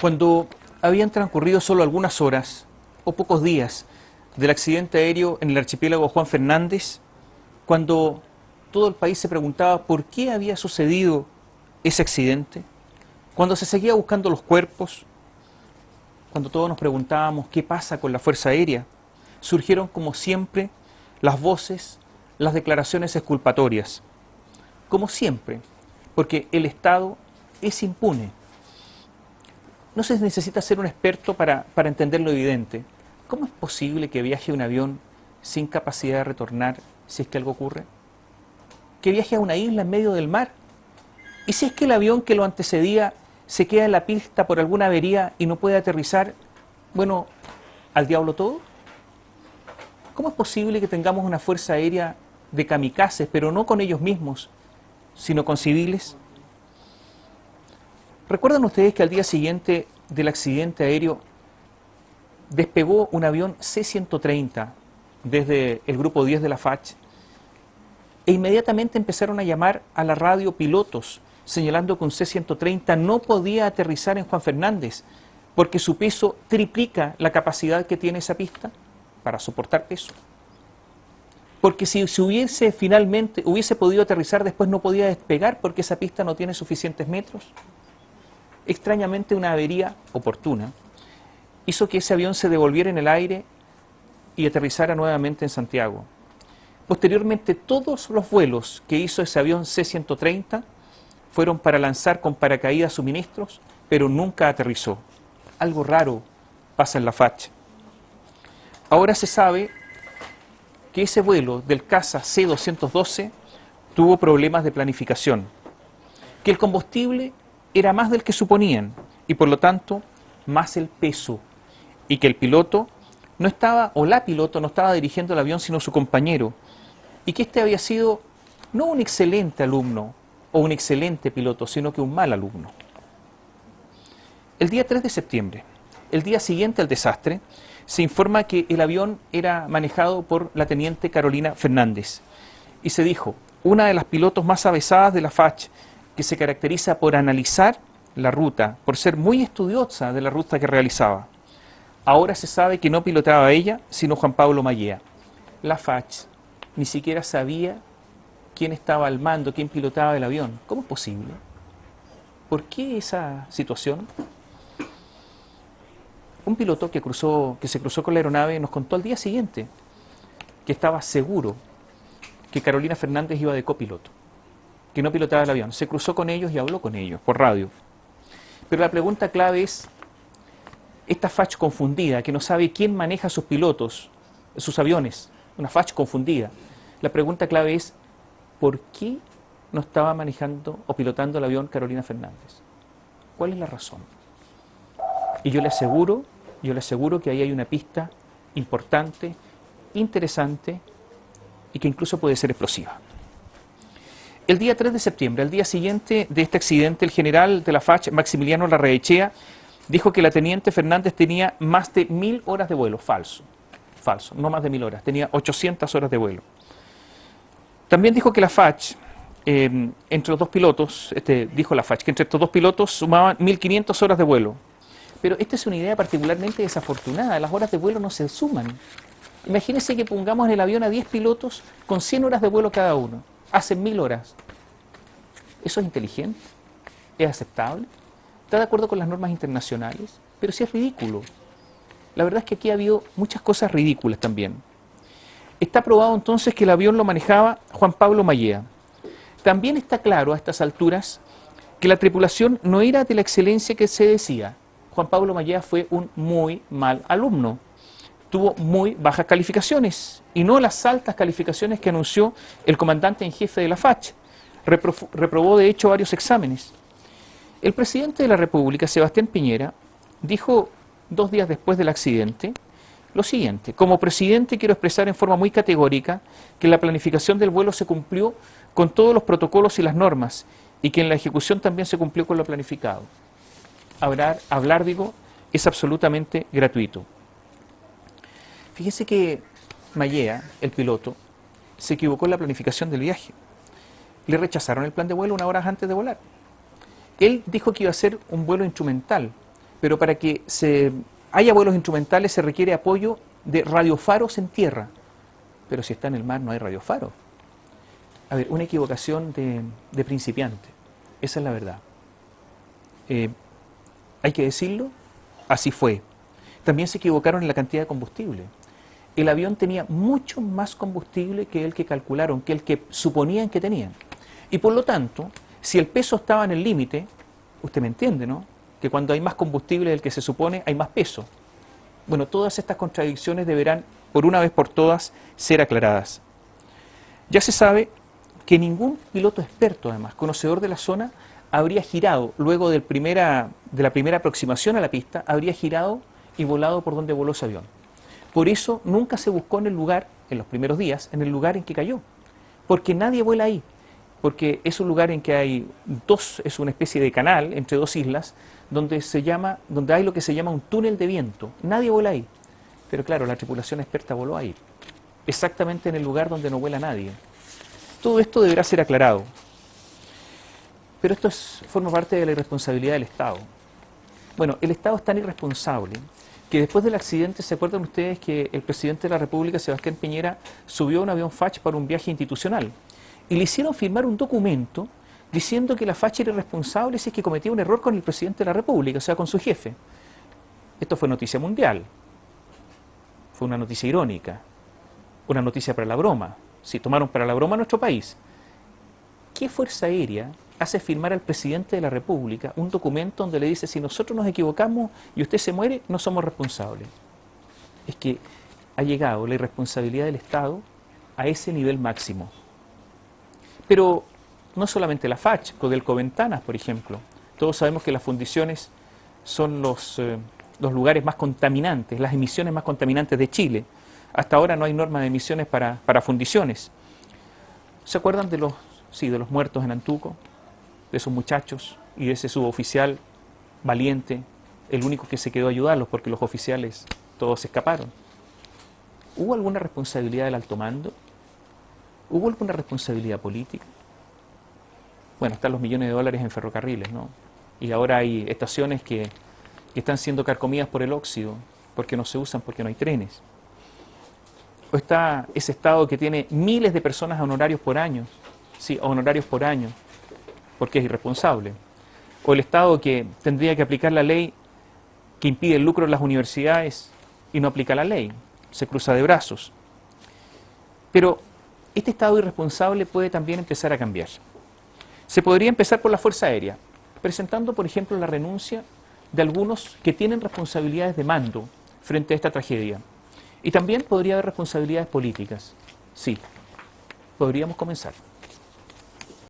Cuando habían transcurrido solo algunas horas o pocos días del accidente aéreo en el archipiélago Juan Fernández, cuando todo el país se preguntaba por qué había sucedido ese accidente, cuando se seguía buscando los cuerpos, cuando todos nos preguntábamos qué pasa con la Fuerza Aérea, surgieron como siempre las voces, las declaraciones exculpatorias. Como siempre, porque el Estado es impune. No se necesita ser un experto para entender lo evidente. ¿Cómo es posible que viaje un avión sin capacidad de retornar si es que algo ocurre? Que viaje a una isla en medio del mar. ¿Y si es que el avión que lo antecedía se queda en la pista por alguna avería y no puede aterrizar? Bueno, ¿al diablo todo? ¿Cómo es posible que tengamos una fuerza aérea de kamikazes, pero no con ellos mismos, sino con civiles? ¿Recuerdan ustedes que al día siguiente del accidente aéreo despegó un avión C-130 desde el grupo 10 de la FACH e inmediatamente empezaron a llamar a la radio pilotos señalando que un C-130 no podía aterrizar en Juan Fernández porque su peso triplica la capacidad que tiene esa pista para soportar peso? Porque si finalmente hubiese podido aterrizar, después no podía despegar porque esa pista no tiene suficientes metros. Extrañamente, una avería oportuna hizo que ese avión se devolviera en el aire y aterrizara nuevamente en Santiago. Posteriormente, todos los vuelos que hizo ese avión C-130 fueron para lanzar con paracaídas suministros, pero nunca aterrizó. Algo raro pasa en la FACH. Ahora se sabe que ese vuelo del caza C-212 tuvo problemas de planificación, que el combustible era más del que suponían y por lo tanto más el peso, y que el piloto no estaba, o la piloto no estaba dirigiendo el avión sino su compañero, y que este había sido no un excelente alumno o un excelente piloto, sino que un mal alumno. El día 3 de septiembre, el día siguiente al desastre, se informa que el avión era manejado por la teniente Carolina Fernández y se dijo, una de las pilotos más avesadas de la FACH, que se caracteriza por analizar la ruta, por ser muy estudiosa de la ruta que realizaba. Ahora se sabe que no pilotaba ella, sino Juan Pablo Mallea. La FACH ni siquiera sabía quién estaba al mando, quién pilotaba el avión. ¿Cómo es posible? ¿Por qué esa situación? Un piloto que se cruzó con la aeronave nos contó al día siguiente que estaba seguro que Carolina Fernández iba de copiloto, que no pilotaba el avión. Se cruzó con ellos y habló con ellos por radio. Pero la pregunta clave es, esta FACH confundida, que no sabe quién maneja sus pilotos, sus aviones, una FACH confundida. La pregunta clave es, ¿por qué no estaba manejando o pilotando el avión Carolina Fernández? ¿Cuál es la razón? Y yo le aseguro que ahí hay una pista importante, interesante y que incluso puede ser explosiva. El día 3 de septiembre, al día siguiente de este accidente, el general de la FACH, Maximiliano Larraechea, dijo que la teniente Fernández tenía más de 1000 horas de vuelo. Falso, no más de 1000 horas, tenía 800 horas de vuelo. También dijo que la FACH, entre los dos pilotos, dijo la FACH, que entre estos dos pilotos sumaban 1500 horas de vuelo. Pero esta es una idea particularmente desafortunada, las horas de vuelo no se suman. Imagínense que pongamos en el avión a 10 pilotos con 100 horas de vuelo cada uno. Hacen 1000 horas. ¿Eso es inteligente? ¿Es aceptable? ¿Está de acuerdo con las normas internacionales? Pero sí es ridículo. La verdad es que aquí ha habido muchas cosas ridículas también. Está probado entonces que el avión lo manejaba Juan Pablo Mallea. También está claro a estas alturas que la tripulación no era de la excelencia que se decía. Juan Pablo Mallea fue un muy mal alumno. Tuvo muy bajas calificaciones y no las altas calificaciones que anunció el comandante en jefe de la FACH. Reprobó de hecho varios exámenes. El presidente de la República, Sebastián Piñera, dijo 2 días después del accidente lo siguiente: como presidente quiero expresar en forma muy categórica que la planificación del vuelo se cumplió con todos los protocolos y las normas y que en la ejecución también se cumplió con lo planificado. Hablar, es absolutamente gratuito. Fíjese que Mallea, el piloto, se equivocó en la planificación del viaje. Le rechazaron el plan de vuelo 1 hora antes de volar. Él dijo que iba a ser un vuelo instrumental, pero para que haya vuelos instrumentales se requiere apoyo de radiofaros en tierra. Pero si está en el mar no hay radiofaros. A ver, una equivocación de principiante. Esa es la verdad. Hay que decirlo, así fue. También se equivocaron en la cantidad de combustible. El avión tenía mucho más combustible que el que calcularon, que el que suponían que tenían. Y por lo tanto, si el peso estaba en el límite, usted me entiende, ¿no? Que cuando hay más combustible del que se supone, hay más peso. Bueno, todas estas contradicciones deberán, por una vez por todas, ser aclaradas. Ya se sabe que ningún piloto experto, además, conocedor de la zona, habría girado, luego de la primera aproximación a la pista, habría girado y volado por donde voló ese avión. Por eso nunca se buscó en el lugar, en los primeros días, en el lugar en que cayó. Porque nadie vuela ahí. Porque es un lugar en que hay es una especie de canal entre dos islas, donde hay lo que se llama un túnel de viento. Nadie vuela ahí. Pero claro, la tripulación experta voló ahí. Exactamente en el lugar donde no vuela nadie. Todo esto deberá ser aclarado. Pero esto forma parte de la irresponsabilidad del Estado. Bueno, el Estado es tan irresponsable que después del accidente, ¿se acuerdan ustedes que el presidente de la República, Sebastián Piñera, subió a un avión FACH para un viaje institucional? Y le hicieron firmar un documento diciendo que la FACH era irresponsable si es que cometía un error con el presidente de la República, o sea, con su jefe. Esto fue noticia mundial. Fue una noticia irónica. Una noticia para la broma. Sí, tomaron para la broma a nuestro país. ¿Qué fuerza aérea hace firmar al presidente de la República un documento donde le dice: si nosotros nos equivocamos y usted se muere, no somos responsables? Es que ha llegado la irresponsabilidad del Estado a ese nivel máximo. Pero no solamente la FACH, Codelco Ventanas, por ejemplo. Todos sabemos que las fundiciones son los lugares más contaminantes, las emisiones más contaminantes de Chile. Hasta ahora no hay norma de emisiones para fundiciones. ¿Se acuerdan de los muertos en Antuco? De esos muchachos y de ese suboficial valiente, el único que se quedó a ayudarlos porque los oficiales todos se escaparon. ¿Hubo alguna responsabilidad del alto mando? ¿Hubo alguna responsabilidad política? Bueno, están los millones de dólares en ferrocarriles, ¿no? Y ahora hay estaciones que están siendo carcomidas por el óxido porque no se usan, porque no hay trenes. O está ese Estado que tiene miles de personas a honorarios por año, sí, a honorarios por año, porque es irresponsable. O el Estado que tendría que aplicar la ley que impide el lucro en las universidades y no aplica la ley, se cruza de brazos. Pero este Estado irresponsable puede también empezar a cambiar. Se podría empezar por la Fuerza Aérea, presentando, por ejemplo, la renuncia de algunos que tienen responsabilidades de mando frente a esta tragedia. Y también podría haber responsabilidades políticas. Sí, podríamos comenzar.